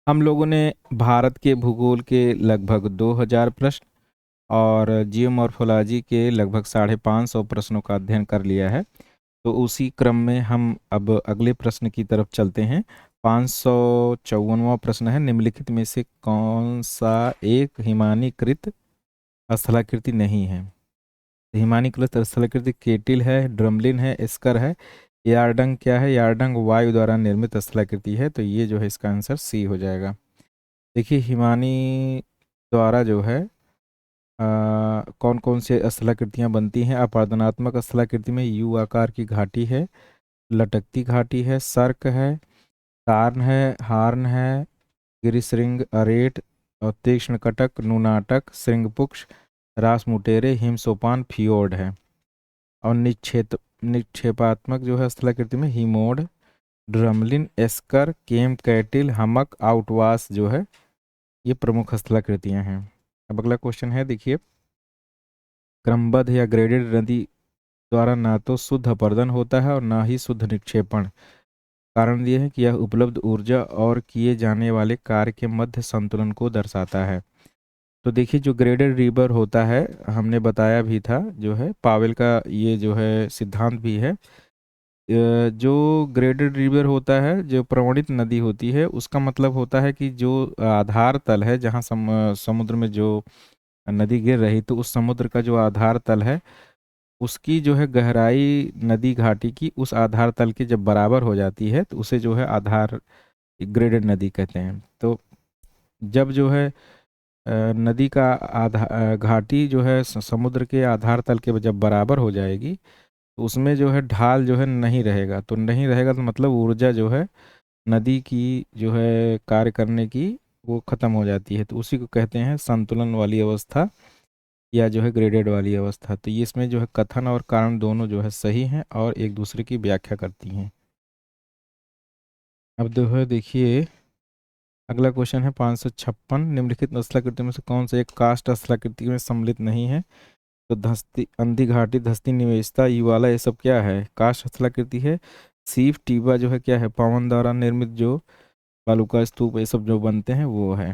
हम लोगों ने भारत के भूगोल के लगभग 2000 प्रश्न और जियोमॉर्फोलॉजी के लगभग 550 प्रश्नों का अध्ययन कर लिया है। तो उसी क्रम में हम अब अगले प्रश्न की तरफ चलते हैं। 554वां प्रश्न है, निम्नलिखित में से कौन सा एक हिमानीकृत स्थलाकृति नहीं है? हिमानीकृत स्थलाकृति केटिल है, ड्रमलिन है, एस्कर है, यारडंग क्या है? यारडंग वायु द्वारा निर्मित स्थलाकृति है। तो ये जो है इसका आंसर सी हो जाएगा। देखिए हिमानी द्वारा जो है कौन कौन से स्थलाकृतियाँ बनती हैं? अपादनात्मक स्थलाकृति में यू आकार की घाटी है, लटकती घाटी है, सर्क है, टार्न है, हार्न है, गिरिश्रृंग, अरेट और तीक्ष्ण कटक, नुनाटक, श्रृंगपुक्ष, रासमुटेरे, हिमसोपान, फियोर्ड है। और निक्षेपात्मक जो है स्थलाकृति में हिमोड, ड्रमलिन, एस्कर, केम कैटिल, हमक, आउटवास जो है ये प्रमुख स्थलाकृतियाँ हैं। अब अगला क्वेश्चन है, देखिए, क्रमबद्ध या ग्रेडेड नदी द्वारा ना तो शुद्ध अपर्दन होता है और ना ही शुद्ध निक्षेपण। कारण ये है कि यह उपलब्ध ऊर्जा और किए जाने वाले कार्य के मध्य संतुलन को दर्शाता है। तो देखिए जो ग्रेडेड रिवर होता है, हमने बताया भी था, जो है पावेल का ये जो है सिद्धांत भी है। जो ग्रेडेड रिवर होता है, जो प्रवणित नदी होती है, उसका मतलब होता है कि जो आधार तल है, जहाँ समुद्र में जो नदी गिर रही, तो उस समुद्र का जो आधार तल है उसकी जो है गहराई नदी घाटी की उस आधार तल के जब बराबर हो जाती है तो उसे जो है आधार ग्रेडेड नदी कहते हैं। तो जब जो है नदी का घाटी जो है समुद्र के आधार तल के जब बराबर हो जाएगी तो उसमें जो है ढाल जो है नहीं रहेगा। तो नहीं रहेगा तो मतलब ऊर्जा जो है नदी की जो है कार्य करने की वो खत्म हो जाती है। तो उसी को कहते हैं संतुलन वाली अवस्था या जो है ग्रेडेड वाली अवस्था। तो ये इसमें जो है कथन और कारण दोनों जो है सही हैं और एक दूसरे की व्याख्या करती हैं। अब जो है देखिए अगला क्वेश्चन है 556, निम्नलिखित स्थलाकृति में से कौन सा एक कास्ट स्थलाकृति में सम्मिलित नहीं है? तो धस्ती, अंधी घाटी, धस्ती निवेशता, युवाला, ये सब क्या है? कास्ट स्थलाकृति है। सीप टीबा जो है क्या है? पवन द्वारा निर्मित जो बालूका स्तूप ये सब जो बनते हैं वो है।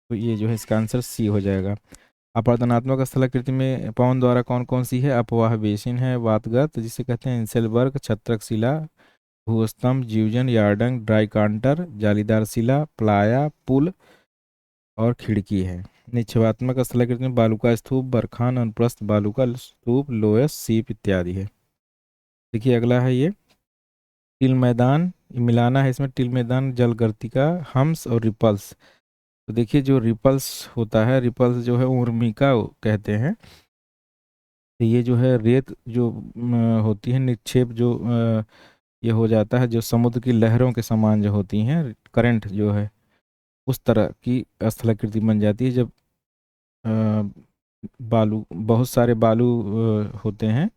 तो ये जो है इसका आंसर सी हो जाएगा। अपरदनात्मक स्थलाकृति में पवन द्वारा कौन कौन सी है? अपवाह बेसिन है, वातगत जिसे कहते हैं इंसेलबर्ग, छत्रक शिला, भूस्तंभ, जीवजन, यार्डंग, ड्राइकांटर, जालीदार शिला, प्लाया, पुल और खिड़की है। निक्षेपात्मक स्थलाकृति में बालूका स्तूप, बरखान, अनुप्रस्थ बालूका स्तूप, लोयस, सीप इत्यादि है। देखिए अगला है ये टिल मैदान, मिलाना है इसमें टिल मैदान, जलगर्तिका, हम्स और रिपल्स। तो देखिए जो रिपल्स होता है, रिपल्स जो है उर्मिका कहते हैं। तो ये जो है रेत जो होती है निक्षेप जो ये हो जाता है, जो समुद्र की लहरों के समान जो होती हैं, करंट जो है उस तरह की स्थलाकृति बन जाती है। जब बालू, बहुत सारे बालू होते हैं,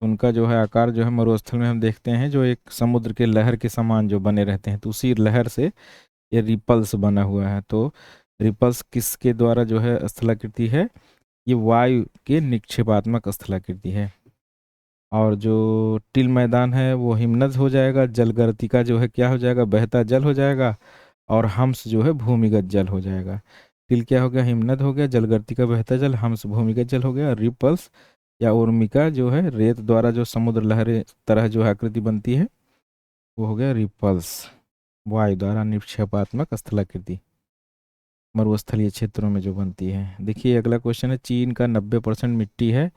उनका जो है आकार जो है मरुस्थल में हम देखते हैं जो एक समुद्र के लहर के समान जो बने रहते हैं, तो उसी लहर से ये रिपल्स बना हुआ है। तो रिपल्स किसके द्वारा जो है स्थलाकृति है? ये वायु के निक्षेपात्मक स्थलाकृति है। और जो टिल मैदान है वो हिमनद हो जाएगा, जलगर्तिका जो है क्या हो जाएगा? बहता जल हो जाएगा। और हम्स जो है भूमिगत जल हो जाएगा। टिल क्या हो गया? हिमनद हो गया, जलगर्तिका बहता जल, हम्स भूमिगत जल हो गया, रिपल्स या उर्मिका जो है रेत द्वारा जो समुद्र लहरें तरह जो आकृति बनती है वो हो गया रिपल्स, वायु द्वारा निक्षेपात्मक स्थलाकृति मरुस्थलीय क्षेत्रों में जो बनती है। देखिए अगला क्वेश्चन है, चीन का 90% मिट्टी है।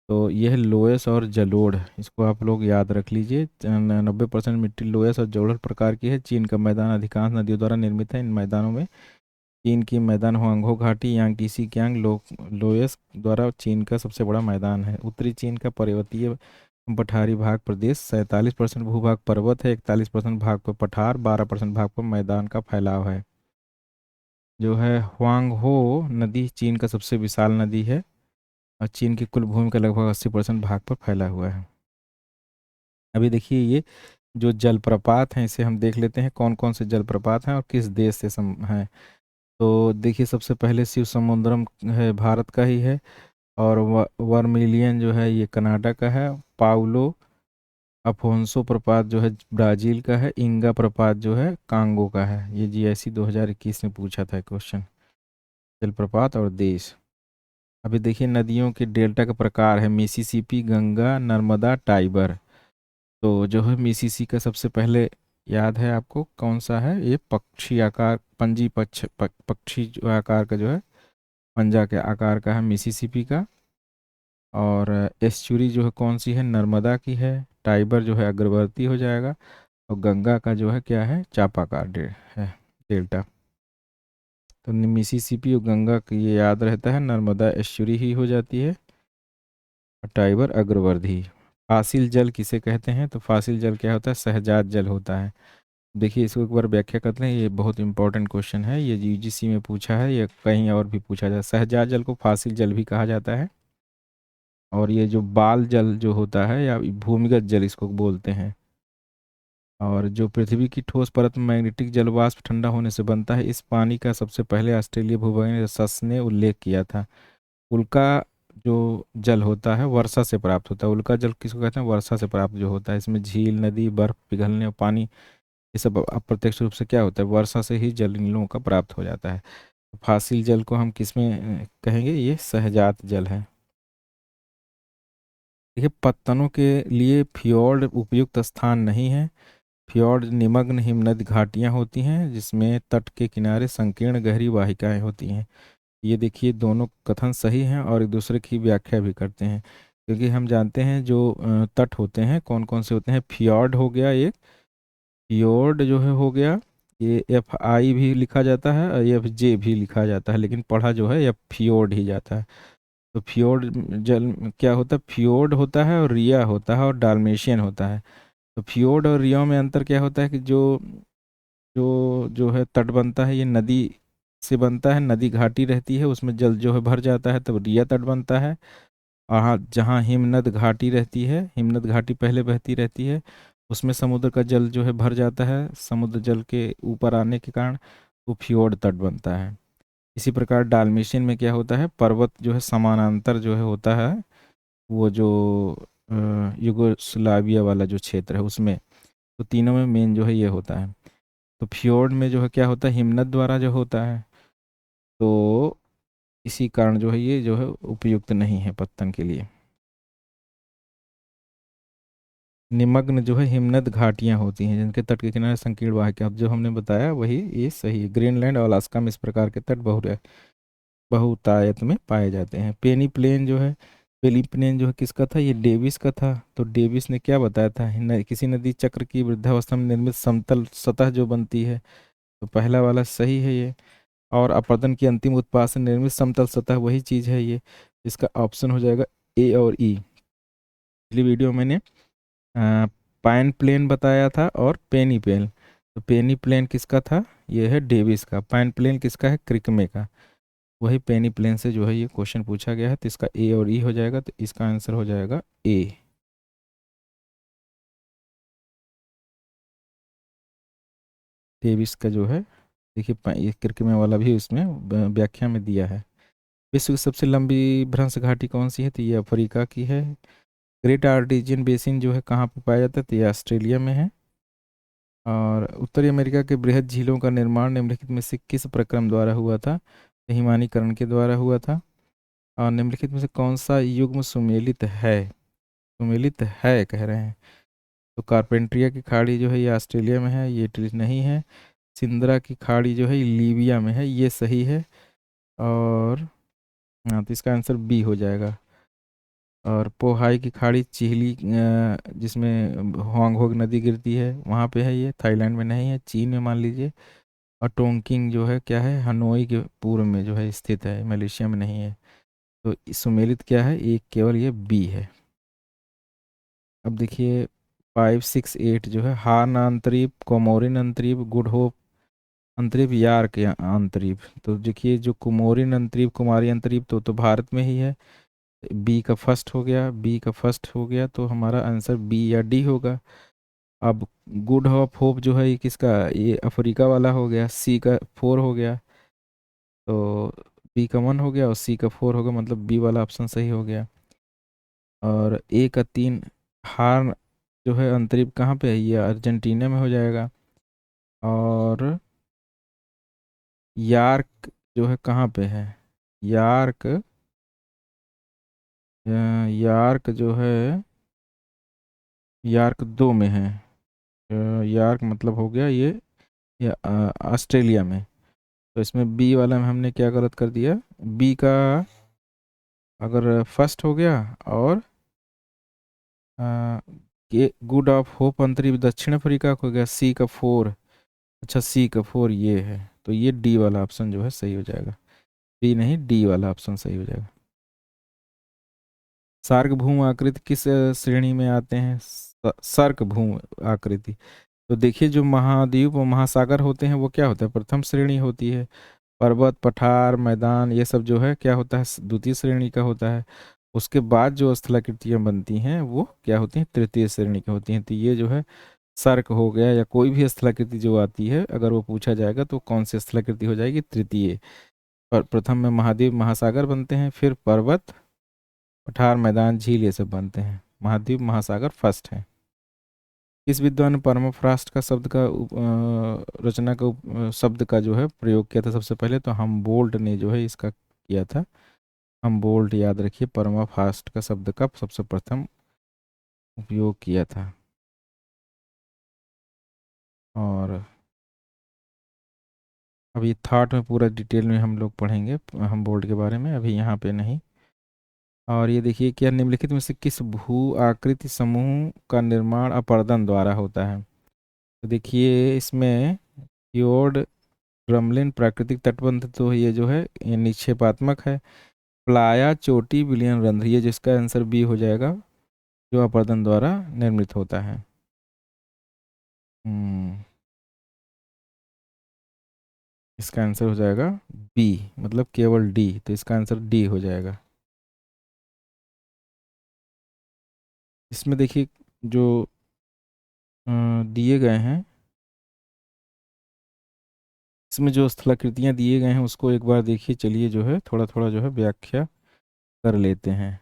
तो यह लोयस और जलोढ़, इसको आप लोग याद रख लीजिए। 90% मिट्टी लोयस और जलोढ़ प्रकार की है। चीन का मैदान अधिकांश नदियों द्वारा निर्मित है। इन मैदानों में चीन की मैदान हुआंगहो घाटी, यांगटीसी कियांग, लोयस द्वारा चीन का सबसे बड़ा मैदान है। उत्तरी चीन का पर्वतीय पठारी भाग प्रदेश, 47% भूभाग पर्वत है, 41% भाग पर पठार, 12% भाग पर मैदान का फैलाव है। जो है हुआंगहो नदी चीन का सबसे विशाल नदी है और चीन की कुल भूमि का लगभग 80% भाग पर फैला हुआ है। अभी देखिए ये जो जलप्रपात हैं इसे हम देख लेते हैं कौन कौन से जलप्रपात हैं और किस देश से हैं। तो देखिए सबसे पहले शिव समुद्रम है, भारत का ही है। और वर्मिलियन जो है ये कनाडा का है। पाउलो अफोंसो प्रपात जो है ब्राज़ील का है, इंगा प्रपात जो है कांगो का है। ये जीएससी 2021 में पूछा था क्वेश्चन, जलप्रपात और देश। अभी देखिए नदियों के डेल्टा का प्रकार है मिसिसिपी, गंगा, नर्मदा, टाइबर। तो जो है मिसिसिपी का सबसे पहले याद है आपको कौन सा है? ये पक्षी आकार, पक्षी जो आकार का जो है, पंजा के आकार का है मिसिसिपी का। और एस्चुरी जो है कौन सी है? नर्मदा की है। टाइबर जो है अग्रवर्ती हो जाएगा। और गंगा का जो है क्या है? चापाकार है डेल्टा। तो मिसिसिपी और गंगा की ये याद रहता है, नर्मदा एस्चुरी ही हो जाती है, और टाइबर अग्रवर्ती। फासिल जल किसे कहते हैं? तो फासिल जल क्या होता है? सहजात जल होता है। देखिए इसको एक बार व्याख्या करते हैं, ये बहुत इंपॉर्टेंट क्वेश्चन है, ये यूजीसी में पूछा है, या कहीं और भी पूछा जाता है। सहजात जल को फासिल जल भी कहा जाता है। और ये जो बाल जल जो होता है, या भूमिगत जल इसको बोलते हैं, और जो पृथ्वी की ठोस परत में मैग्नेटिक जल वाष्प ठंडा होने से बनता है, इस पानी का सबसे पहले ऑस्ट्रेलीय भूवैज्ञानिक सस ने उल्लेख किया था। उल्का जो जल होता है वर्षा से प्राप्त होता है। उल्का जल किसको कहते हैं? वर्षा से प्राप्त जो होता है। इसमें झील, नदी, बर्फ पिघलने और पानी, ये सब अप्रत्यक्ष रूप से क्या होता है? वर्षा से ही जल इन लोगों का प्राप्त हो जाता है। फासिल जल को हम किसमें कहेंगे? ये सहजात जल है। देखिए पत्तनों के लिए फ्योर्ड उपयुक्त स्थान नहीं है। फ्योर्ड निमग्न हिमनद घाटियाँ होती हैं जिसमें तट के किनारे संकीर्ण गहरी वाहिकाएं होती हैं। ये देखिए दोनों कथन सही हैं और एक दूसरे की व्याख्या भी करते हैं, क्योंकि हम जानते हैं जो तट होते हैं कौन कौन से होते हैं। फ्योर्ड हो गया एक, फ्योर्ड जो है हो गया, ये एफ आई भी लिखा जाता है और एफ जे भी लिखा जाता है, लेकिन पढ़ा जो है ये फ्योर्ड ही जाता है। तो फ्योर्ड जल क्या होता है? फ्योर्ड होता है और रिया होता है और डाल्मेशियन होता है। तो फ्योर्ड और रिया में अंतर क्या होता है कि जो जो जो है तट बनता है ये नदी से बनता है, नदी घाटी रहती है उसमें जल जो है भर जाता है, तब रिया तट बनता है। और हाँ, जहाँ हिमनद घाटी रहती है, हिमनद घाटी पहले बहती रहती है, उसमें समुद्र का जल जो है भर जाता है, समुद्र जल के ऊपर आने के कारण वो फ्योर्ड तट बनता है। इसी प्रकार डाल्मेशियन में क्या होता है? पर्वत जो है समानांतर जो है होता है, वो जो युगोस्लाविया वाला जो क्षेत्र है उसमें। तो तीनों में मेन जो है ये होता है। तो फ्योर्ड में जो है क्या होता है? हिमनद द्वारा जो होता है। तो इसी कारण जो है ये जो है उपयुक्त नहीं है पत्तन के लिए। निमग्न जो है हिमनद घाटियां होती हैं जिनके तट के किनारे संकीर्ण वाहिका, अब जो हमने बताया वही ये सही है। ग्रीनलैंड और अलास्का में इस प्रकार के तट बहुतायत में पाए जाते हैं। पेनी प्लेन जो है, पेनी प्लेन जो है किसका था? ये डेविस का था। तो डेविस ने क्या बताया था? किसी नदी चक्र की वृद्धावस्था में निर्मित समतल सतह जो बनती है, तो पहला वाला सही है ये। और अपरदन की अंतिम उत्पाद से निर्मित समतल सतह वही चीज़ है ये। इसका ऑप्शन हो जाएगा ए और ई। पिछली वीडियो मैंने पाइन प्लेन बताया था और पेनी प्लेन। तो पेनी प्लेन किसका था? ये है डेविस का। पाइन प्लेन किसका है? क्रिकमे का। वही पेनी प्लेन से जो है ये क्वेश्चन पूछा गया है, तो इसका ए और ई हो जाएगा, तो इसका आंसर हो जाएगा ए। डेविस का जो है देखिए ये क्रिकमे वाला भी उसमें व्याख्या में दिया है। विश्व की सबसे लंबी भ्रंश घाटी कौन सी है? तो ये अफ्रीका की है। ग्रेट आर्टेजियन बेसिन जो है कहाँ पे पाया जाता है? तो ये ऑस्ट्रेलिया में है। और उत्तरी अमेरिका के बृहद झीलों का निर्माण निम्नलिखित में से किस प्रक्रम द्वारा हुआ था? तो हिमानीकरण के द्वारा हुआ था। और निम्नलिखित में से कौन सा युग्म सुमेलित है? सुमेलित है कह रहे हैं। तो कारपेंट्रिया की खाड़ी जो है ये ऑस्ट्रेलिया में है, ये इटली नहीं है। सिंदरा की खाड़ी जो है ये लीबिया में है, ये सही है। और हाँ, तो इसका आंसर बी हो जाएगा। और पोहाई की खाड़ी चिहली जिसमें होंगहोग नदी गिरती है वहाँ पे है, ये थाईलैंड में नहीं है, चीन में मान लीजिए। और टोंकिंग जो है क्या है? हनोई के पूर्व में जो है स्थित है, मलेशिया में नहीं है। तो सुमेलित क्या है? एक केवल ये बी है। अब देखिए 568 जो है, हार्न अंतरीप, कोमोरिन अंतरीप, गुड होप अंतरीप, यार्क अंतरीप। तो देखिए जो कुमोरिन अंतरीप, कुमारी अंतरीप तो भारत में ही है। बी का फर्स्ट हो गया, बी का फर्स्ट हो गया, तो हमारा आंसर बी या डी होगा। अब गुड ऑफ होप जो है ये किसका? ये अफ्रीका वाला हो गया। सी का 4 हो गया, तो बी का 1 हो गया और सी का 4 हो गया, मतलब बी वाला ऑप्शन सही हो गया। और ए का 3, हार्न जो है अंतरिप कहाँ पे है, ये अर्जेंटीना में हो जाएगा। और यार्क जो है कहाँ पे है, यार्क, यार्क जो है यार्क 2 में है। यार्क मतलब हो गया ये ऑस्ट्रेलिया में। तो इसमें बी वाला में हमने क्या गलत कर दिया, बी का अगर फर्स्ट हो गया, और ये गुड ऑफ होप अंतरिक्ष दक्षिण अफ्रीका को हो गया, सी का 4। अच्छा सी का 4 ये है, तो ये डी वाला ऑप्शन जो है सही हो जाएगा, बी नहीं डी वाला ऑप्शन सही हो जाएगा। सार्कभूम आकृति किस श्रेणी में आते हैं, सार्कभूम आकृति। तो देखिए जो महाद्वीप और महासागर होते हैं वो क्या होता है, प्रथम श्रेणी होती है। पर्वत पठार मैदान ये सब जो है क्या होता है, द्वितीय श्रेणी का होता है। उसके बाद जो स्थलाकृतियाँ बनती हैं वो क्या होती हैं, तृतीय श्रेणी की होती हैं। तो ये जो है सर्क हो गया, या कोई भी स्थलाकृति जो आती है अगर वो पूछा जाएगा तो कौन सी स्थलाकृति हो जाएगी, तृतीय। पर प्रथम में महाद्वीप महासागर बनते हैं, फिर पर्वत पठार मैदान झील ये सब बनते हैं, महाद्वीप महासागर फर्स्ट है। किस विद्वान ने परमाफ्रॉस्ट का शब्द का रचना का शब्द का जो है प्रयोग किया था सबसे पहले, तो हम बोल्ट ने जो है इसका किया था। हम बोल्ट याद रखिए, परमाफ्रॉस्ट का शब्द का सबसे प्रथम उपयोग किया था। और अभी थॉट में पूरा डिटेल में हम लोग पढ़ेंगे हम बोल्ट के बारे में, अभी यहाँ पे नहीं। और ये देखिए क्या निम्नलिखित में से किस भू आकृति समूह का निर्माण अपरदन द्वारा होता है। तो देखिए इसमें फ्योर्ड ड्रमलिन प्राकृतिक तटबंध, तो ये जो है ये निक्षेपात्मक है। प्लाया चोटी विलियन रंध्र, ये जिसका आंसर बी हो जाएगा, जो अपरदन द्वारा निर्मित होता है। हम्म इसका आंसर हो जाएगा बी, मतलब केवल डी, तो इसका आंसर डी हो जाएगा। इसमें देखिए जो दिए गए हैं, इसमें जो स्थलाकृतियाँ दिए गए हैं उसको एक बार देखिए, चलिए जो है थोड़ा थोड़ा जो है व्याख्या कर लेते हैं।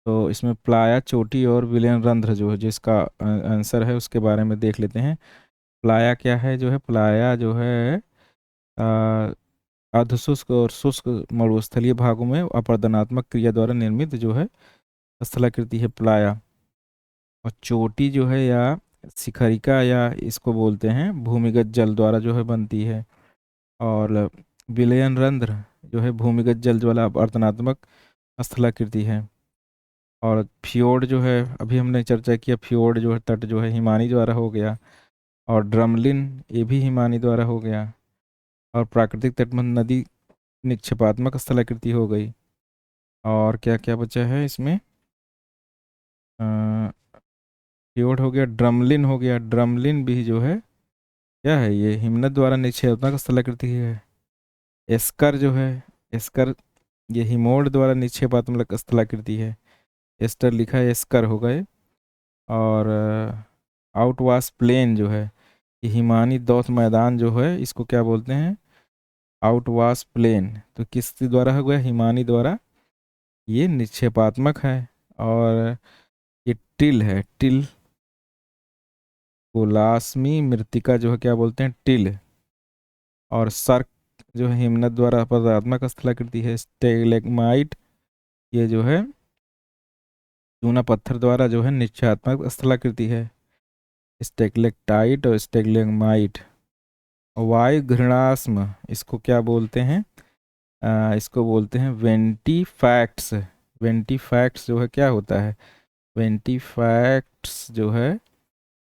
तो इसमें प्लाया चोटी और विलयन रंध्र जो है जिसका आंसर है उसके बारे में देख लेते हैं। प्लाया क्या है, जो है प्लाया जो है अ, अर्धशुष्क और शुष्क मरुस्थलीय भागों में अपरदनात्मक क्रिया द्वारा निर्मित जो है स्थलाकृति है प्लाया। और चोटी जो है या शिखरिका या इसको बोलते हैं भूमिगत जल द्वारा जो है बनती है। और विलयन रंध्र जो है भूमिगत जल वाला अपरदनात्मक स्थलाकृति है। और फ्योर्ड जो है अभी हमने चर्चा किया, फ्योर्ड जो है तट जो है हिमानी द्वारा हो गया। और ड्रमलिन ये भी हिमानी द्वारा हो गया। और प्राकृतिक तटबंध नदी निक्षेपात्मक स्थलाकृति हो गई। और क्या क्या बचा है इसमें, फ्योर्ड हो गया, ड्रमलिन हो गया, ड्रमलिन भी जो है क्या है, ये हिमनद द्वारा निक्षेपात्मक स्थलाकृति है। एस्कर जो है, एस्कर ये हिमोड द्वारा निक्षेपात्मक स्थलाकृति है। एस्टर लिखा है, एस्कर हो गए। और आउटवास प्लेन जो है ये हिमानी दौत मैदान जो है इसको क्या बोलते हैं, आउटवास प्लेन। तो किस द्वारा हो गया, हिमानी द्वारा, ये निक्षेपात्मक है। और ये टिल है, टिल कोलास्मी मृत्तिका जो है क्या बोलते हैं, टिल। और सर्क जो है हिमनद द्वारा पदात्मक स्थलाकृति है। स्टेलेग्माइट ये जो है चूना पत्थर द्वारा जो है निश्चयात्मक स्थलाकृति है। स्टेगलेक्टाइट और स्टेगलेमाइट। वायु घृणास्म इसको क्या बोलते हैं, इसको बोलते हैं वेंटीफैक्ट्स। वेंटीफैक्ट्स जो है क्या होता है, वेंटीफैक्ट्स जो है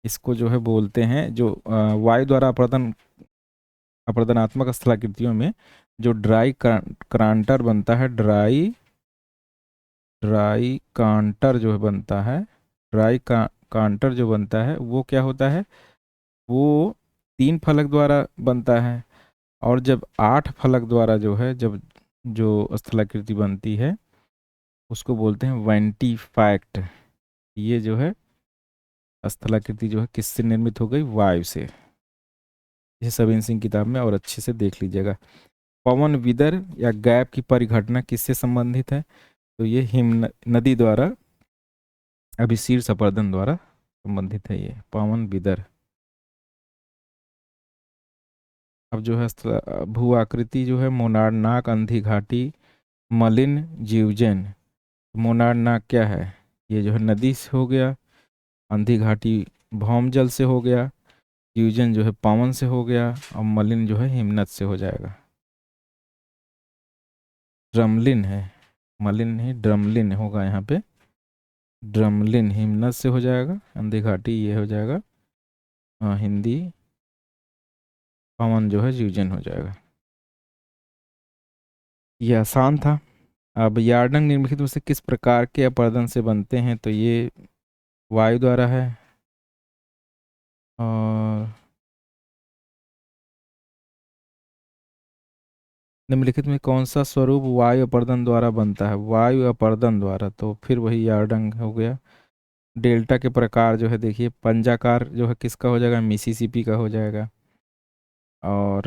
इसको जो है बोलते हैं जो वायु द्वारा अपरदनात्मक स्थलाकृतियों में जो ड्राई क्रांटर बनता है, ड्राई ड्राई कांटर जो बनता है, ड्राई कांटर जो बनता है वो क्या होता है, वो 3 फलक द्वारा बनता है। और जब 8 फलक द्वारा जो है जब जो स्थलाकृति बनती है उसको बोलते हैं वेंटीफैक्ट। ये जो है स्थलाकृति जो है किससे निर्मित हो गई, वायु से। ये सब सिंह किताब में और अच्छे से देख लीजिएगा। पवन विदर या गैप की परिघटना किससे संबंधित है, तो ये हिम नदी द्वारा अभिशीर्ष अपरदन द्वारा संबंधित है ये पावन बिदर। अब जो है भू आकृति जो है मोनार्नाक, अंधी घाटी, मलिन, जीवजन। मोनार्नाक क्या है? ये जो है नदी से हो गया, अंधी घाटी भौम जल से हो गया, जीवजन जो है पावन से हो गया, और मलिन जो है हिमनद से हो जाएगा। ड्रमलिन है, मलिन नहीं ड्रमलिन होगा यहाँ पे। ड्रमलिन हिमनद से हो जाएगा, अंधी घाटी ये हो जाएगा हिंदी, पवन जो है जीवजन हो जाएगा। ये आसान था। अब यार्डंग निम्नलिखित में से किस प्रकार के अपरदन से बनते हैं? तो ये वायु द्वारा है। और निम्नलिखित में कौन सा स्वरूप वायु अपर्दन द्वारा बनता है? वायु अपर्दन द्वारा, तो फिर वही यार्डंग हो गया। डेल्टा के प्रकार जो है देखिए, पंजाकार जो है किसका हो जाएगा? मिसिसिपी का हो जाएगा। और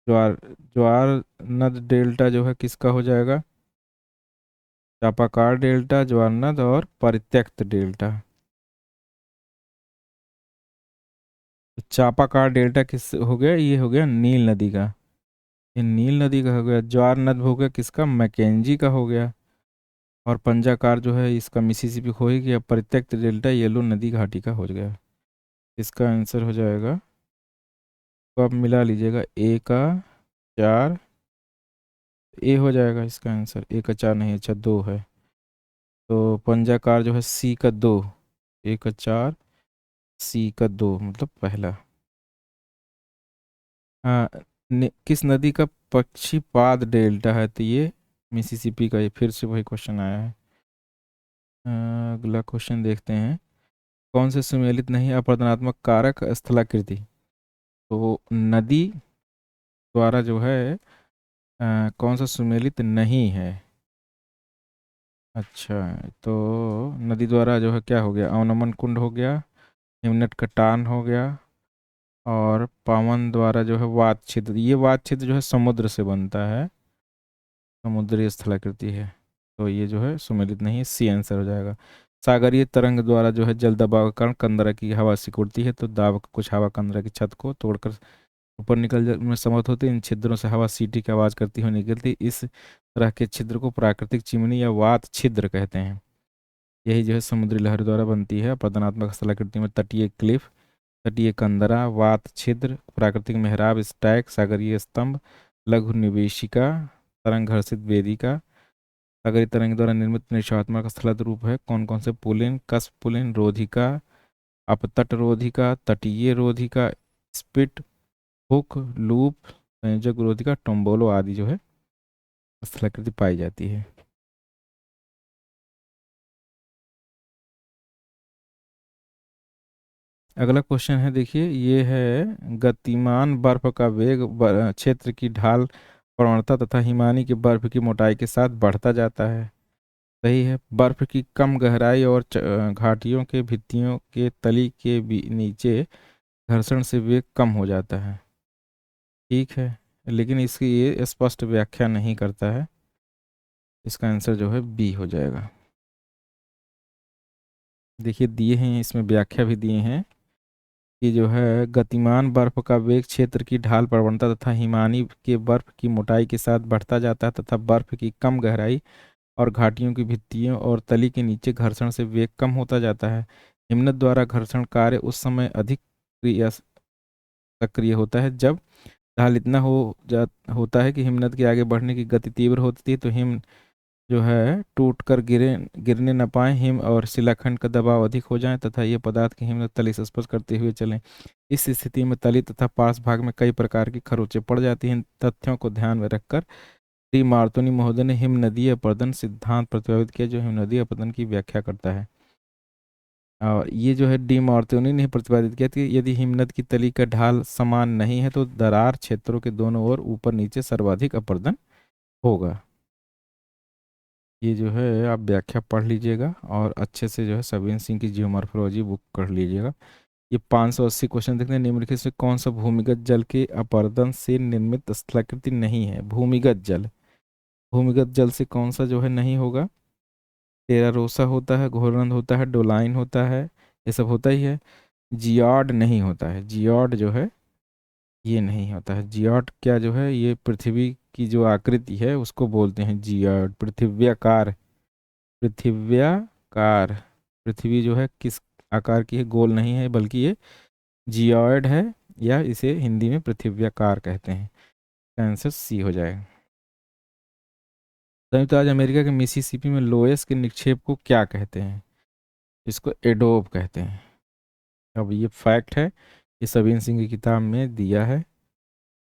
ज्वार ज्वार नद डेल्टा जो है किसका हो जाएगा? चापाकार डेल्टा, ज्वार नद और परित्यक्त डेल्टा। तो चापाकार डेल्टा किस हो गया? ये हो गया नील नदी का, ये नील नदी का हो गया। ज्वार नद हो गया किसका? मैकेंजी का हो गया। और पंजाकार जो है इसका मिसिसिपी हो ही गया। परित्यक्त डेल्टा येलो नदी घाटी का हो गया। इसका आंसर हो जाएगा, तो आप मिला लीजिएगा, ए का 4, ए हो जाएगा इसका आंसर। ए का 4 नहीं, अच्छा 2 है। तो पंजाकार जो है सी का 2, ए का 4, सी का 2 मतलब पहला। हाँ, किस नदी का पक्षीपाद डेल्टा है? तो ये मिसिसिपी का। ये फिर से वही क्वेश्चन आया है। अगला क्वेश्चन देखते हैं। कौन से सुमेलित नहीं अपरदनात्मक कारक स्थलाकृति? तो नदी द्वारा जो है कौन सा सुमेलित नहीं है? अच्छा, तो नदी द्वारा जो है क्या हो गया? अवनमन कुंड हो गया, हिमनद कटान हो गया, और पावन द्वारा जो है वात छिद्र। ये वात छिद्र जो है समुद्र से बनता है, समुद्री स्थलाकृति है। तो ये जो है सुमेलित नहीं है, सी आंसर हो जाएगा। सागरीय तरंग द्वारा जो है जल दबाव के कारण कंदरा की हवा सिकुड़ती है, तो दाब कुछ हवा कंदरा की छत को तोड़कर ऊपर में समर्थ होते हैं। इन छिद्रों से हवा सीटी की आवाज़ करती हुई निकलती। इस तरह के छिद्र को प्राकृतिक चिमनी या वात छिद्र कहते हैं। यही जो है समुद्री लहर द्वारा बनती है। प्रदनात्मक स्थलाकृति में तटीय क्लिफ, तटीय कंदरा, वात छिद्र, प्राकृतिक मेहराब, स्टैक, सागरीय स्तंभ, लघु निवेशिका, तरंग घर्षित वेदिका। सागरीय तरंग द्वारा निर्मित निषेधात्मक स्थलद रूप है कौन कौन से? पुलिन, कस पुलिन, रोधिका, अपतट रोधिका, तटीय रोधिका, स्पिट, हुक, लूप, संयोजक रोधिका, टोम्बोलो आदि जो है स्थलाकृति पाई जाती है। अगला क्वेश्चन है देखिए, ये है गतिमान बर्फ का वेग क्षेत्र की ढाल प्रवणता तथा हिमानी के बर्फ की मोटाई के साथ बढ़ता जाता है। सही है। बर्फ की कम गहराई और घाटियों के भित्तियों के तली के नीचे घर्षण से वेग कम हो जाता है। ठीक है, लेकिन इसकी ये स्पष्ट व्याख्या नहीं करता है। इसका आंसर जो है बी हो जाएगा। देखिए दिए हैं इसमें, व्याख्या भी दिए हैं कि जो है गतिमान बर्फ का वेग क्षेत्र की ढाल प्रवणता तथा हिमानी के बर्फ की मोटाई के साथ बढ़ता जाता है, तथा बर्फ की कम गहराई और घाटियों की भित्तियों और तली के नीचे घर्षण से वेग कम होता जाता है। हिमनद द्वारा घर्षण कार्य उस समय अधिक क्रिया सक्रिय होता है जब ढाल इतना होता है कि हिमनद के आगे बढ़ने की गति तीव्र होती है, तो हिम जो है टूट कर गिरने न पाए, हिम और शिलाखंड का दबाव अधिक हो जाए तथा ये पदार्थ की हिमनद तली से स्पर्श करते हुए चलें। इस स्थिति में तली तथा पार्श्व भाग में कई प्रकार की खरोंचें पड़ जाती हैं। इन तथ्यों को ध्यान में रखकर डी मार्तोनी महोदय ने हिमनदीय अपरदन सिद्धांत प्रतिपादित किया, जो हिमनदीय अपरदन की व्याख्या करता है। और ये जो है डी मार्तोनी ने प्रतिपादित किया कि यदि हिमनद की तली का ढाल समान नहीं है तो दरार क्षेत्रों के दोनों ओर ऊपर नीचे सर्वाधिक अपरदन होगा। ये जो है आप व्याख्या पढ़ लीजिएगा और अच्छे से जो है सविन सिंह की जियोमॉर्फोलॉजी बुक कर लीजिएगा। ये 580 क्वेश्चन देखते हैं। निम्नलिखित से कौन सा भूमिगत जल के अपरदन से निर्मित स्थलाकृति नहीं है? भूमिगत जल, भूमिगत जल से कौन सा जो है नहीं होगा? टेरारोसा होता है, घोरंद होता है, डोलाइन होता है, ये सब होता ही है। जियाड नहीं होता है, जियाड जो है ये नहीं होता है। जियाड क्या जो है, ये पृथ्वी की जो आकृति है उसको बोलते हैं जियाड, पृथिव्याकार। पृथिव्याकार, पृथ्वी जो है किस आकार की है, गोल नहीं है बल्कि ये जियाड है, या इसे हिंदी में पृथिव्याकार कहते हैं। आंसर सी हो जाएगा। संयुक्त राज्य अमेरिका के मिसिसिपी में लोएस के निक्षेप को क्या कहते हैं? इसको एडोब कहते हैं। अब ये फैक्ट है, ये सबीन सिंह की किताब में दिया है,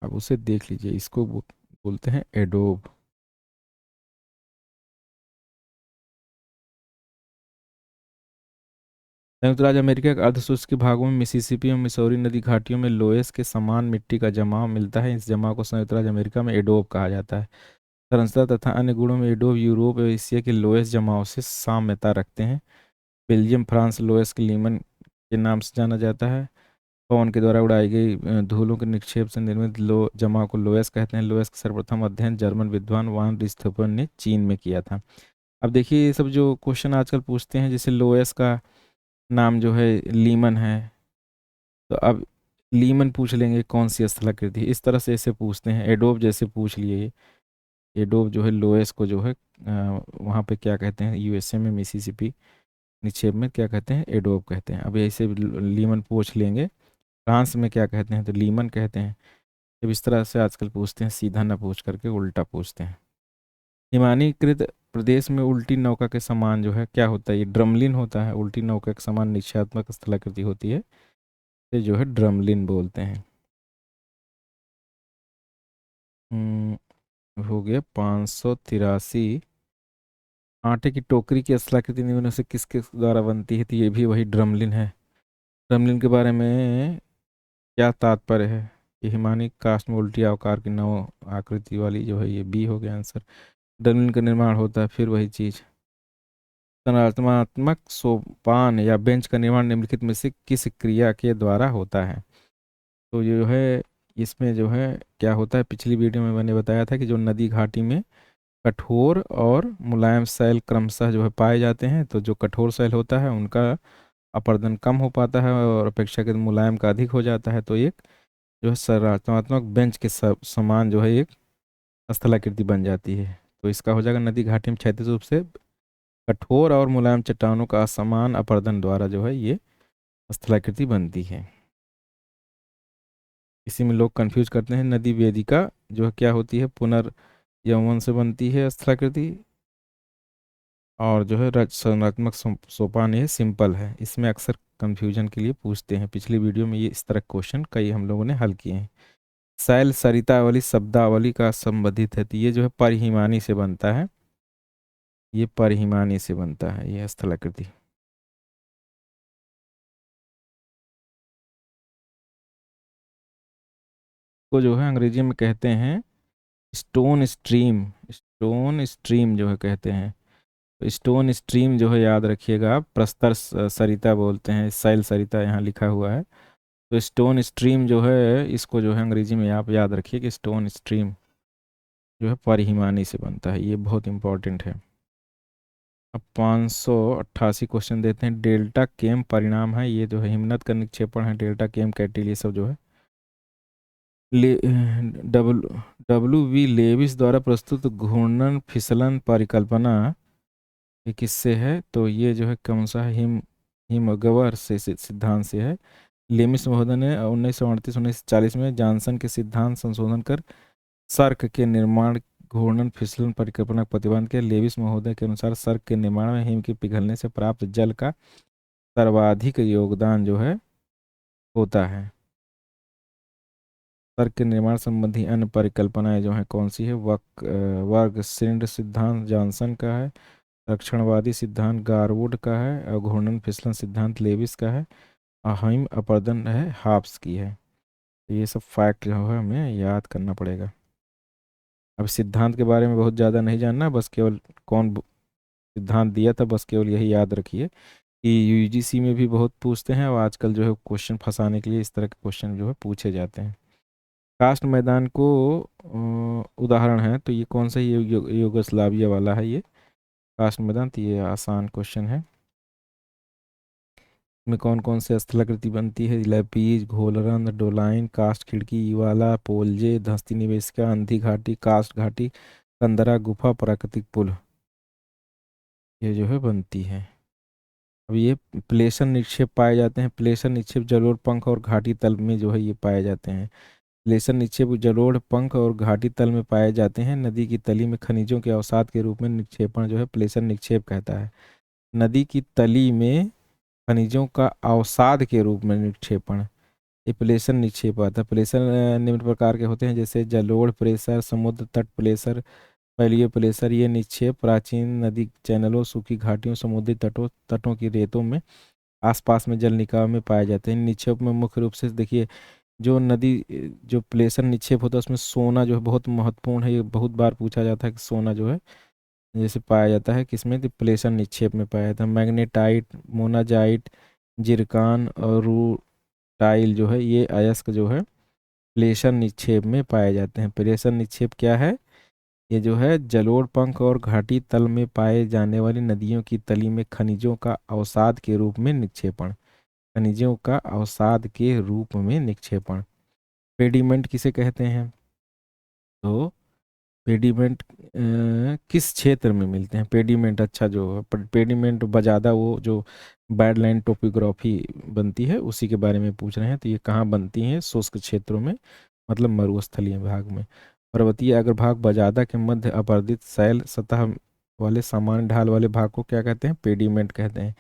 अब उसे देख लीजिए। इसको बोलते हैं एडोब। संयुक्त राज्य अमेरिका के अर्धशुष्क भागों में मिसिसिपी और मिसौरी नदी घाटियों में लोएस के समान मिट्टी का जमाव मिलता है। इस जमाव को संयुक्त राज्य अमेरिका में एडोब कहा जाता है। संरचना तथा अन्य गुणों में एडोब यूरोप और एशिया के लोएस जमाव से साम्यता रखते हैं। बेल्जियम फ्रांस लोएस के लीमन के नाम से जाना जाता है। पवन के द्वारा उड़ाई गई धूलों के निक्षेप से निर्मित लो जमाव को लोएस कहते हैं। लोएस का सर्वप्रथम अध्ययन जर्मन विद्वान वान रिस्थोफन ने चीन में किया था। अब देखिए, ये सब जो क्वेश्चन आजकल पूछते हैं, जैसे लोएस का नाम जो है लीमन है, तो अब लीमन पूछ लेंगे कौन सी स्थलाकृति, इस तरह से ऐसे पूछते हैं। एडोब जैसे पूछ लिए, एडोब जो है लोएस को जो है वहाँ पे क्या कहते हैं, यूएसए में मिसिसिपी निक्षेप में क्या कहते हैं, एडोब कहते हैं। अब ऐसे लीमन पूछ लेंगे। फ्रांस में क्या कहते हैं, तो लीमन कहते हैं। जब इस तरह से आजकल पूछते हैं, सीधा ना पूछ करके उल्टा पूछते हैं। हिमानीकृत प्रदेश में उल्टी नौका के समान जो है क्या होता है, ये ड्रमलिन होता है। उल्टी नौका के समान निश्चयात्मक स्थलाकृति होती है, ये जो है ड्रमलिन बोलते हैं। हो गया 583। आटे की टोकरी की स्थलाकृति निम्न से किसके द्वारा बनती है, तो ये भी वही ड्रमलिन है। ड्रमलिन के बारे में क्या तात्पर्य है? ये हिमानी कास्ट में उल्टी आकार की नव आकृति वाली जो है, ये बी हो गया आंसर। ड्रमलिन का निर्माण होता है फिर वही चीज। संरचनात्मक सोपान या बेंच का निर्माण निम्नलिखित में से किस क्रिया के द्वारा होता है? तो ये जो है, इसमें जो है क्या होता है, पिछली वीडियो में मैंने बताया था कि जो नदी घाटी में कठोर और मुलायम सैल क्रमशः जो है पाए जाते हैं, तो जो कठोर सैल होता है उनका अपरदन कम हो पाता है और अपेक्षाकृत मुलायम का अधिक हो जाता है, तो एक जो है संरचनात्मक बेंच के समान जो है एक स्थलाकृति बन जाती है। तो इसका हो जाएगा, नदी घाटी में क्षैतिज रूप से कठोर और मुलायम चट्टानों का असमान अपरदन द्वारा जो है ये स्थलाकृति बनती है। इसी में लोग कंफ्यूज करते हैं। नदी वेदिका जो है क्या होती है, पुनर्यवन से बनती है स्थलाकृति, और जो है संरचनात्मक सोपान ये सिंपल है। इसमें अक्सर कंफ्यूजन के लिए पूछते हैं। पिछली वीडियो में ये इस तरह क्वेश्चन कई हम लोगों ने हल किए हैं। शैल सरितावली शब्दावली का संबंधित है, तो ये जो है परिहिमानी से बनता है, ये परिहिमानी से बनता है ये स्थलाकृति। को जो है अंग्रेजी में कहते हैं स्टोन स्ट्रीम। स्टोन स्ट्रीम जो है कहते हैं। तो स्टोन स्ट्रीम जो है याद रखिएगा आप, प्रस्तर सरिता बोलते हैं, शैल सरिता यहाँ लिखा हुआ है। तो स्टोन स्ट्रीम जो है, इसको जो है अंग्रेजी में आप याद रखिए कि स्टोन स्ट्रीम जो है परिहिमानी से बनता है, ये बहुत इंपॉर्टेंट है। अब 588 क्वेश्चन देते हैं। डेल्टा केम परिणाम है, ये जो है हिमनद का निक्षेपण है। डेल्टा केम कैटिल ये सब जो है ले डब्ल्यू डब्ल्यू वी लेविस द्वारा प्रस्तुत घूर्णन फिसलन परिकल्पना ये किससे है? तो ये जो है कौन सा है, हिमगवर से सिद्धांत से है। लेमिस महोदय ने 1938-1940 में जॉनसन के सिद्धांत संशोधन कर सर्क के निर्माण घूर्णन फिसलन परिकल्पना का प्रतिपादन किया। लेविस महोदय के अनुसार सर्क के निर्माण में हिम के पिघलने से प्राप्त जल का सर्वाधिक योगदान जो है होता है। सर्क के निर्माण संबंधी अन्य परिकल्पनाएं जो हैं कौन सी है? वर्ग सिंड सिद्धांत जॉनसन का है, रक्षणवादी सिद्धांत गारवुड का है, और घूर्णन फिसलन सिद्धांत लेविस का है, अहिम अपरदन है हाब्स की है। तो ये सब फैक्ट जो है हमें याद करना पड़ेगा। अब सिद्धांत के बारे में बहुत ज़्यादा नहीं जानना, बस केवल कौन सिद्धांत दिया था, बस केवल यही याद रखिए कि यूजीसी में भी बहुत पूछते हैं, और आजकल जो है क्वेश्चन फंसाने के लिए इस तरह के क्वेश्चन जो है पूछे जाते हैं। कास्ट मैदान को उदाहरण है, तो ये कौन सा युगोस्लाविया वाला है ये। काष्ठ मृदा, तो ये आसान क्वेश्चन है। में कौन कौन से स्थलाकृति बनती है? लेपीज, घोलरंध्र, डोलाइन, काष्ठ खिड़की, युवाला, पोलजे, धस्ती निवेशिका, अंधी घाटी, काष्ठ घाटी, कंदरा गुफा, प्राकृतिक पुल, ये जो है बनती है। अब ये प्लेसन निक्षेप पाए जाते हैं। प्लेसन निक्षेप जलोढ़ पंख और घाटी तल में जो है ये पाए जाते हैं। प्लेसन निक्षेप जलोढ़ पंख और घाटी तल में पाए जाते हैं। नदी की तली में खनिजों के अवसाद के रूप में निक्षेपण जो है प्लेसन निक्षेप कहता है। नदी की तली में खनिजों का अवसाद के रूप में निक्षेपण, ये प्लेसन निक्षेप आता है। प्लेसन निम्न प्रकार के होते हैं, जैसे जलोढ़ प्रेशर, समुद्र तट प्लेसर, पैलियो प्लेसर। ये निक्षेप प्राचीन नदी चैनलों, सूखी घाटियों, समुद्री तटों तटों की रेतों में, आसपास में जल निकाय में पाए जाते हैं। निक्षेप में मुख्य रूप से देखिए, जो नदी जो प्लेसन निक्षेप होता है उसमें सोना जो है बहुत महत्वपूर्ण है। ये बहुत बार पूछा जाता है कि सोना जो है जैसे पाया जाता है किसमें, तो प्लेसन निक्षेप में पाया जाता है। मैग्नेटाइट, मोनाजाइट, जिरकान और रूटाइल जो है ये अयस्क जो है प्लेसन निक्षेप में पाए जाते हैं। प्लेसन निक्षेप क्या है? ये जो है जलोढ़ पंख और घाटी तल में पाए जाने वाली नदियों की तली में खनिजों का अवसाद के रूप में निक्षेपण, खनिजों का अवसाद के रूप में निक्षेपण। पेडिमेंट किसे कहते हैं? तो पेडिमेंट किस क्षेत्र में मिलते हैं? पेडिमेंट, अच्छा जो पेडिमेंट बजादा वो जो बैडलैंड टोपोग्राफी बनती है उसी के बारे में पूछ रहे हैं। तो ये कहाँ बनती हैं? शुष्क क्षेत्रों में, मतलब मरुस्थलीय भाग में। पर्वतीय अग्रभाग बजादा के मध्य अपरदित शैल सतह वाले सामान्य ढाल वाले भाग को क्या कहते हैं? पेडिमेंट कहते हैं।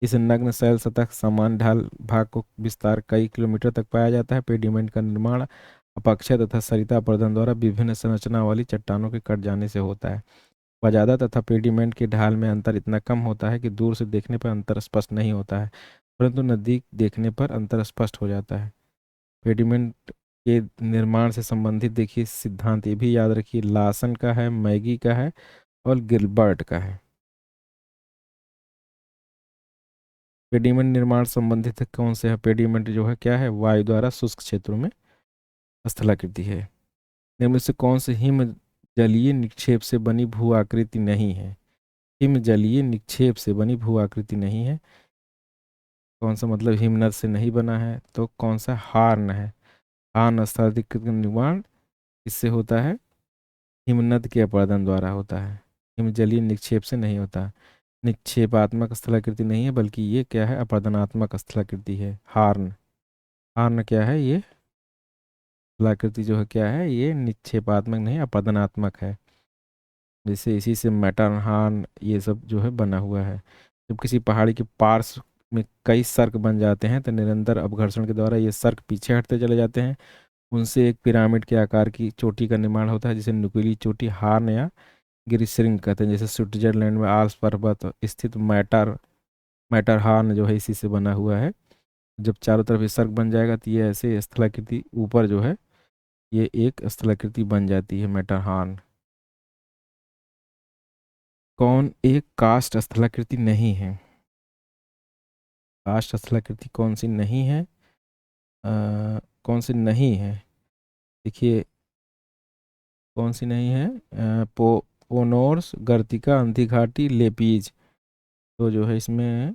इस नग्न शैल सतह सामान्य ढाल भाग को विस्तार कई किलोमीटर तक पाया जाता है। पेडिमेंट का निर्माण अपक्षय तथा सरिता अपर्दन द्वारा विभिन्न संरचना वाली चट्टानों के कट जाने से होता है। बजादा तथा पेडिमेंट की ढाल में अंतर इतना कम होता है कि दूर से देखने पर अंतर स्पष्ट नहीं होता है, परंतु नजदीक देखने पर अंतर स्पष्ट हो जाता है। पेडिमेंट के निर्माण से संबंधित देखिए सिद्धांत ये भी याद रखिए, लासन का है, मैगी का है और गिलबर्ट का है। पेडिमेंट निर्माण संबंधित कौन से है? पेडिमेंट जो है क्या है? वायु द्वारा शुष्क क्षेत्रों में स्थलाकृति है। निम्न से कौन से हिम जलीय निक्षेप से बनी भू आकृति नहीं है? हिम जलीय निक्षेप से बनी भू आकृति नहीं है। कौन सा मतलब हिमनद से नहीं बना है? तो कौन सा? हार्न है। हार्न स्थलाकृति का निर्माण किससे होता है? हिमनद के अपरदन द्वारा होता है, हिमजलीय निक्षेप से नहीं होता। निक्षेपात्मक स्थलाकृति नहीं है, बल्कि ये क्या है? अपरदनात्मक स्थलाकृति है। हार्न, हार्न क्या है? ये स्थलाकृति जो है क्या है? ये निक्षेपात्मक नहीं, अपरदनात्मक है। जैसे इसी से मैटरहार्न ये सब जो है बना हुआ है। जब किसी पहाड़ी के पार्श्व में कई सर्क बन जाते हैं तो निरंतर अपघर्षण के द्वारा ये सर्क पीछे हटते चले जाते हैं। उनसे एक पिरामिड के आकार की चोटी का निर्माण होता है, जिसे नुकीली चोटी हार्न या गिरिश्रिंग कहते हैं। जैसे स्विट्जरलैंड में आल्प्स पर्वत स्थित मैटरहार्न जो है इसी से बना हुआ है। जब चारों तरफ ये सर्क बन जाएगा तो ये ऐसे स्थलाकृति ऊपर जो है ये एक स्थलाकृति बन जाती है, मैटरहार्न। कौन एक कास्ट स्थलाकृति नहीं है? कास्ट स्थलाकृति कौन सी नहीं है? कौन सी नहीं है? देखिए कौन सी नहीं है? पोनोर्स, गर्तिका, अंधी घाटी, लेपीज। तो जो है इसमें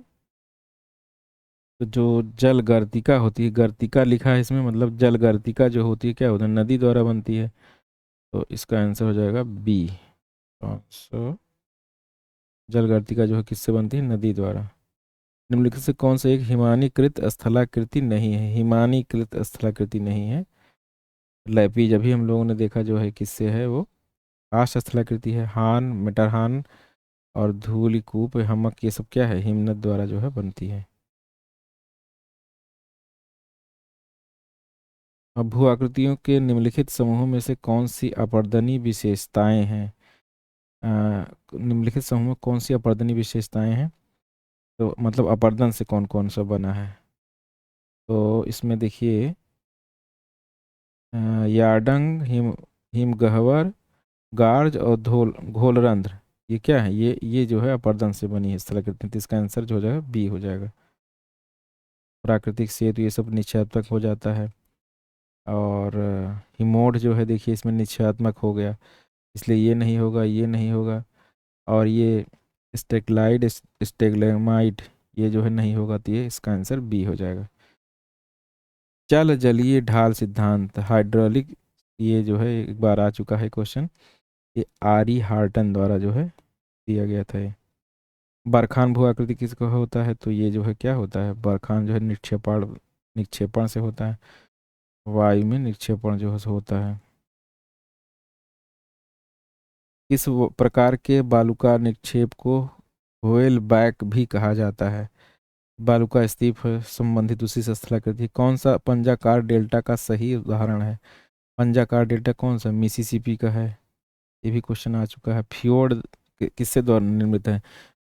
तो जो जल गर्तिका होती है, गर्तिका लिखा है इसमें, मतलब जल गर्तिका जो होती है क्या होता है? नदी द्वारा बनती है। तो इसका आंसर हो जाएगा बी। सो जल गर्तिका जो है किससे बनती है? नदी द्वारा। निम्नलिखित से कौन सा एक हिमानीकृत स्थलाकृति नहीं है? हिमानीकृत स्थलाकृति नहीं है। लैपीज अभी हम लोगों ने देखा जो है किससे है, वो काष्ठ स्थलाकृति है। हान, मेटरहान और धूलिकूप, हमक, ये सब क्या है? हिमनद द्वारा जो है बनती है। अब भू आकृतियों के निम्नलिखित समूहों में से कौन सी अपर्दनीय विशेषताएं हैं? निम्नलिखित समूह में कौन सी अपर्दनीय विशेषताएं हैं? तो मतलब अपर्दन से कौन कौन सा बना है? तो इसमें देखिए यार्डंग, हिमगह्वर, गार्ज और घोलरंध्र, ये क्या है? ये जो है अपर्दन से बनी है स्थलाकृति। तो इसका आंसर जो हो जाएगा बी हो जाएगा। प्राकृतिक सेतु ये सब निश्चयात्मक हो जाता है। और हिमोड जो है देखिए इसमें निश्चयात्मक हो गया, इसलिए ये नहीं होगा, ये नहीं होगा। और ये स्टेगलाइड, स्टेगलेमाइट, ये जो है नहीं होगा, तो ये इसका आंसर बी हो जाएगा। चल जलीय ढाल सिद्धांत, हाइड्रोलिक, ये जो है एक बार आ चुका है क्वेश्चन, ये आरी हार्टन द्वारा जो है दिया गया था ये। बरखान भू आकृति किसको होता है, तो ये जो है क्या होता है, बरखान जो है निक्षेपण, निक्षेपण से होता है, वायु में निक्षेपण जो है होता है। इस प्रकार के बालुका निक्षेप को व्हेल बैक भी कहा जाता है। बालुका स्तूप संबंधित उसी से स्थलाकृति, कौन सा पंजाकार डेल्टा का सही उदाहरण है। पंजाकार डेल्टा कौन सा, मिसिसिपी का है, ये भी क्वेश्चन आ चुका है। फ्योर्ड किससे द्वारा निर्मित है,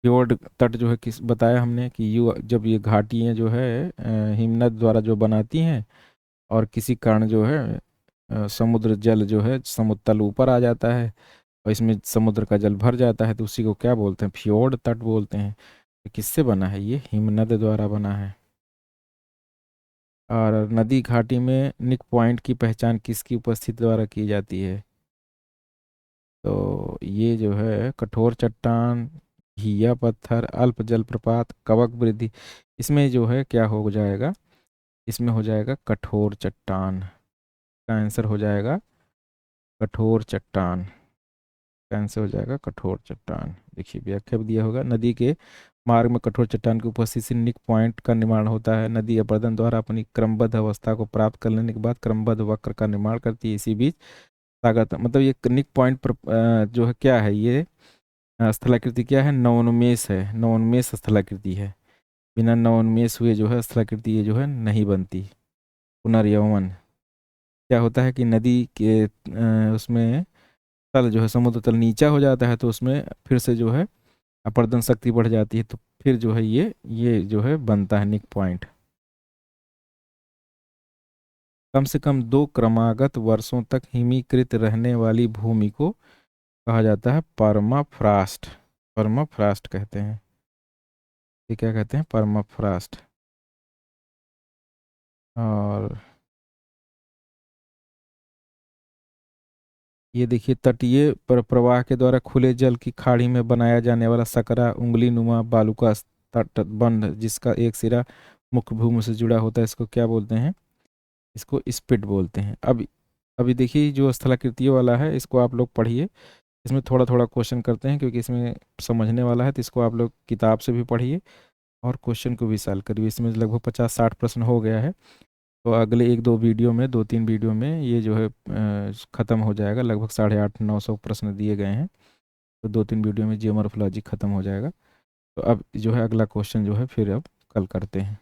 फ्योर्ड तट जो है किस बताया हमने कि यू जब ये घाटियाँ जो है हिमनद द्वारा जो बनाती हैं और किसी कारण जो है समुद्र जल जो है समुद्र तल ऊपर आ जाता है और इसमें समुद्र का जल भर जाता है, तो उसी को क्या बोलते हैं, फ्योर्ड तट बोलते हैं। तो किससे बना है, ये हिमनद द्वारा बना है। और नदी घाटी में निक पॉइंट की पहचान किसकी उपस्थिति द्वारा की जाती है, तो ये जो है कठोर चट्टान, घिया पत्थर, अल्प जलप्रपात, कवक वृद्धि, इसमें जो है क्या हो जाएगा, इसमें हो जाएगा कठोर चट्टान, का आंसर हो जाएगा कठोर चट्टान, का आंसर हो जाएगा कठोर चट्टान। देखिए व्याख्या भी दिया होगा, नदी के मार्ग में कठोर चट्टान की उपस्थिति से निक पॉइंट का निर्माण होता है। नदी अपरदन द्वारा अपनी क्रमबद्ध अवस्था को प्राप्त कर लेने के बाद क्रमबद्ध वक्र का निर्माण करती है। इसी बीच ताकत मतलब ये निक पॉइंट पर जो है क्या है, ये स्थलाकृति क्या है, नवोन्मेष है, नवोन्मेष स्थलाकृति है। बिना नवोन्मेष हुए जो है स्थलाकृति ये जो है नहीं बनती। पुनर्यौवन क्या होता है कि नदी के उसमें तल जो है समुद्र तल नीचा हो जाता है, तो उसमें फिर से जो है अपर्दन शक्ति बढ़ जाती है, तो फिर जो है ये जो है बनता है निक पॉइंट। कम से कम 2 क्रमागत वर्षों तक हिमीकृत रहने वाली भूमि को कहा जाता है परमाफ्रास्ट, परमाफ्रास्ट कहते हैं। ये क्या कहते हैं, परमाफ्रास्ट। और ये देखिए तटीय प्रवाह के द्वारा खुले जल की खाड़ी में बनाया जाने वाला सकरा उंगली नुमा बालू का तटबंध जिसका एक सिरा मुख्य भूमि से जुड़ा होता है, इसको क्या बोलते हैं, इसको स्पिट बोलते हैं। अब अभी देखिए जो स्थलाकृतियों वाला है इसको आप लोग पढ़िए, इसमें थोड़ा थोड़ा क्वेश्चन करते हैं क्योंकि इसमें समझने वाला है, तो इसको आप लोग किताब से भी पढ़िए और क्वेश्चन को भी सॉल्व करिए। इसमें लगभग 50-60 प्रश्न हो गया है, तो अगले 1-2 वीडियो में, 2-3 वीडियो में ये जो है ख़त्म हो जाएगा। लगभग 850-900 प्रश्न दिए गए हैं, तो 2-3 वीडियो में जियोमॉर्फोलॉजी ख़त्म हो जाएगा। तो अब जो है अगला क्वेश्चन जो है फिर अब कल करते हैं।